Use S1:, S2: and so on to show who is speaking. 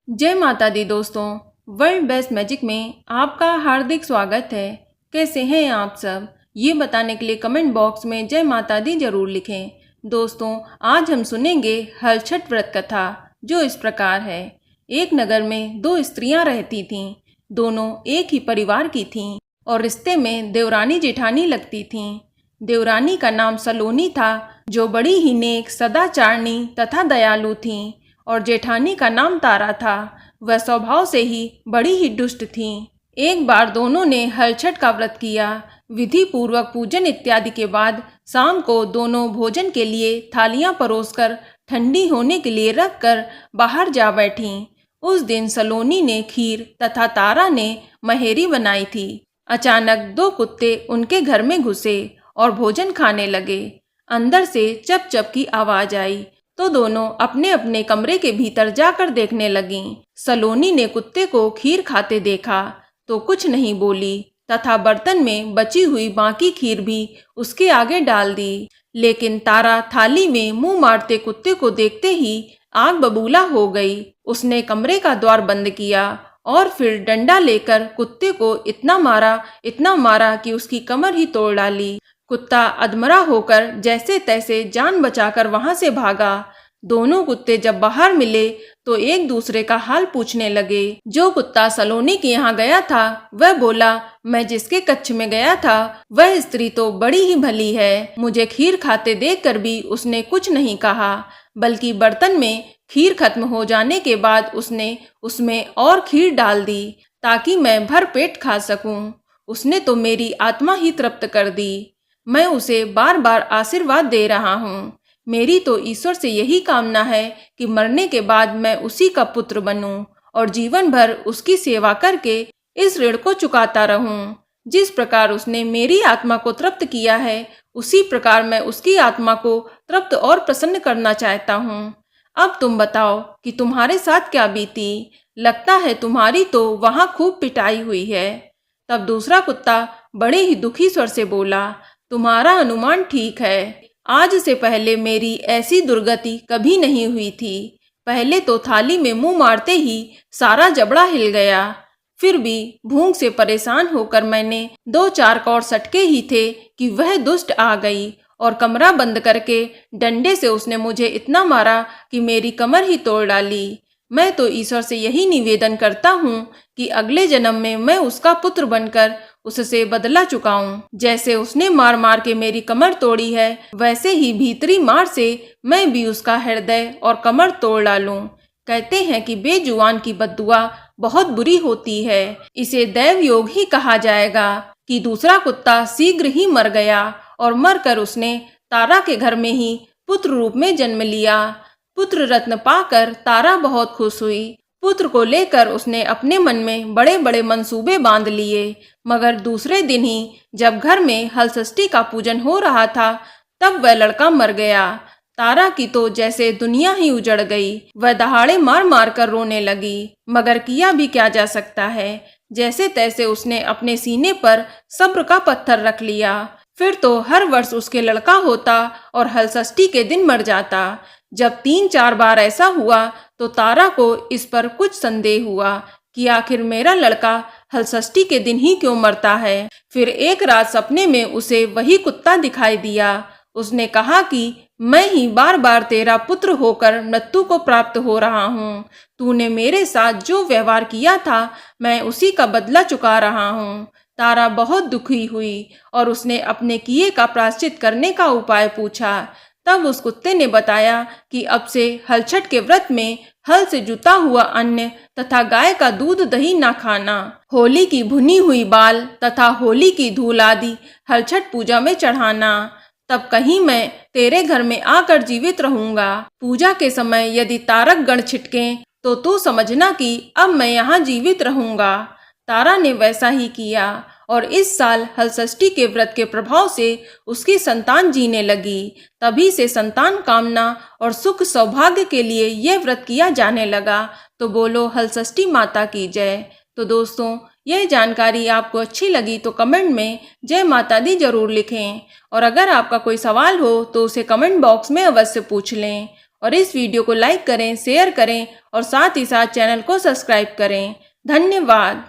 S1: जय माता दी दोस्तों। वर्ल्ड बेस्ट मैजिक में आपका हार्दिक स्वागत है। कैसे हैं आप सब, ये बताने के लिए कमेंट बॉक्स में जय माता दी जरूर लिखें। दोस्तों, आज हम सुनेंगे हलछठ व्रत कथा, जो इस प्रकार है। एक नगर में दो स्त्रियां रहती थीं। दोनों एक ही परिवार की थीं और रिश्ते में देवरानी जेठानी लगती थीं। देवरानी का नाम सलोनी था, जो बड़ी ही नेक, सदाचारणी तथा दयालु थीं, और जेठानी का नाम तारा था। वह स्वभाव से ही बड़ी ही दुष्ट थीं। एक बार दोनों ने हलछठ का व्रत किया। विधि पूर्वक पूजन इत्यादि के बाद शाम को दोनों भोजन के लिए थालियां परोसकर ठंडी होने के लिए रखकर बाहर जा बैठीं। उस दिन सलोनी ने खीर तथा तारा ने महेरी बनाई थी। अचानक दो कुत्ते उनके घर में घुसे और भोजन खाने लगे। अंदर से चप चप की आवाज आई तो दोनों अपने अपने कमरे के भीतर जाकर देखने लगीं। सलोनी ने कुत्ते को खीर खाते देखा तो कुछ नहीं बोली तथा बर्तन में बची हुई बाकी खीर भी उसके आगे डाल दी। लेकिन तारा थाली में मुंह मारते कुत्ते को देखते ही आग बबूला हो गई। उसने कमरे का द्वार बंद किया और फिर डंडा लेकर कुत्ते को इतना मारा कि उसकी कमर ही तोड़ डाली। कुत्ता अधमरा होकर जैसे तैसे जान बचाकर वहां से भागा। दोनों कुत्ते जब बाहर मिले तो एक दूसरे का हाल पूछने लगे। जो कुत्ता सलोनी के यहाँ गया था वह बोला, मैं जिसके कक्ष में गया था वह स्त्री तो बड़ी ही भली है। मुझे खीर खाते देखकर भी उसने कुछ नहीं कहा, बल्कि बर्तन में खीर खत्म हो जाने के बाद उसने उसमें और खीर डाल दी ताकि मैं भर पेट खा सकूं। उसने तो मेरी आत्मा ही तृप्त कर दी। मैं उसे बार बार आशीर्वाद दे रहा हूँ। मेरी तो ईश्वर से यही कामना है कि मरने के बाद मैं उसी का पुत्र बनूं और जीवन भर उसकी सेवा करके इस ऋण को चुकाता रहूं। जिस प्रकार उसने मेरी आत्मा को तृप्त किया है, उसी प्रकार मैं उसकी आत्मा को तृप्त और प्रसन्न करना चाहता हूँ। अब तुम बताओ कि तुम्हारे साथ क्या बीती। लगता है तुम्हारी तो वहां खूब पिटाई हुई है। तब दूसरा कुत्ता बड़े ही दुखी स्वर से बोला, तुम्हारा अनुमान ठीक है। आज से पहले मेरी ऐसी दुर्गति कभी नहीं हुई थी। पहले तो थाली में मुंह मारते ही सारा जबड़ा हिल गया। फिर भी भूख से परेशान होकर मैंने 2-4 कौर सटके ही थे कि वह दुष्ट आ गई और कमरा बंद करके डंडे से उसने मुझे इतना मारा कि मेरी कमर ही तोड़ डाली। मैं तो ईश्वर से यही निवेदन करता हूँ कि अगले जन्म में मैं उसका पुत्र बनकर उससे बदला चुकाऊं। जैसे उसने मार मार के मेरी कमर तोड़ी है, वैसे ही भीतरी मार से मैं भी उसका हृदय और कमर तोड़ डालूं। कहते हैं कि बेजुबान की बद्दुआ बहुत बुरी होती है। इसे दैव योग ही कहा जाएगा। कि दूसरा कुत्ता शीघ्र ही मर गया और मरकर उसने तारा के घर में ही पुत्र रूप में जन्म लिया। पुत्र रत्न पाकर तारा बहुत खुश हुई। पुत्र को लेकर उसने अपने मन में बड़े बड़े मंसूबे बांध लिए। मगर दूसरे दिन ही जब घर में हलषष्ठी का पूजन हो रहा था, तब वह लड़का मर गया। तारा की तो जैसे दुनिया ही उजड़ गई। वह दहाड़े मार मार कर रोने लगी, मगर किया भी क्या जा सकता है। जैसे तैसे उसने अपने सीने पर सब्र का पत्थर रख लिया। फिर तो हर वर्ष उसके लड़का होता और हलषष्ठी के दिन मर जाता। जब 3-4 बार ऐसा हुआ तो तारा को इस पर कुछ संदेह हुआ कि आखिर मेरा लड़का हलषष्ठी के दिन ही क्यों मरता है। फिर एक रात सपने में उसे वही कुत्ता दिखाई दिया। उसने कहा कि मैं ही बार बार तेरा पुत्र होकर मृत्यु को प्राप्त हो रहा हूँ। तूने मेरे साथ जो व्यवहार किया था, मैं उसी का बदला चुका रहा हूँ। तारा बहुत दुखी हुई और उसने अपने किए का प्रायश्चित करने का उपाय पूछा। तब उस कुत्ते ने बताया कि अब से हलछठ के व्रत में हल से जुता हुआ अन्न तथा गाय का दूध दही ना खाना, होली की भुनी हुई बाल तथा होली की धूल आदि हलछठ पूजा में चढ़ाना। तब कहीं मैं तेरे घर में आकर जीवित रहूंगा। पूजा के समय यदि तारक गण छिटकें तो तू समझना कि अब मैं यहाँ जीवित रहूंगा। तारा ने वैसा ही किया और इस साल हलषष्ठी के व्रत के प्रभाव से उसकी संतान जीने लगी। तभी से संतान कामना और सुख सौभाग्य के लिए यह व्रत किया जाने लगा। तो बोलो हलषष्ठी माता की जय। तो दोस्तों, यह जानकारी आपको अच्छी लगी तो कमेंट में जय माता दी जरूर लिखें, और अगर आपका कोई सवाल हो तो उसे कमेंट बॉक्स में अवश्य पूछ लें। और इस वीडियो को लाइक करें, शेयर करें और साथ ही साथ चैनल को सब्सक्राइब करें। धन्यवाद।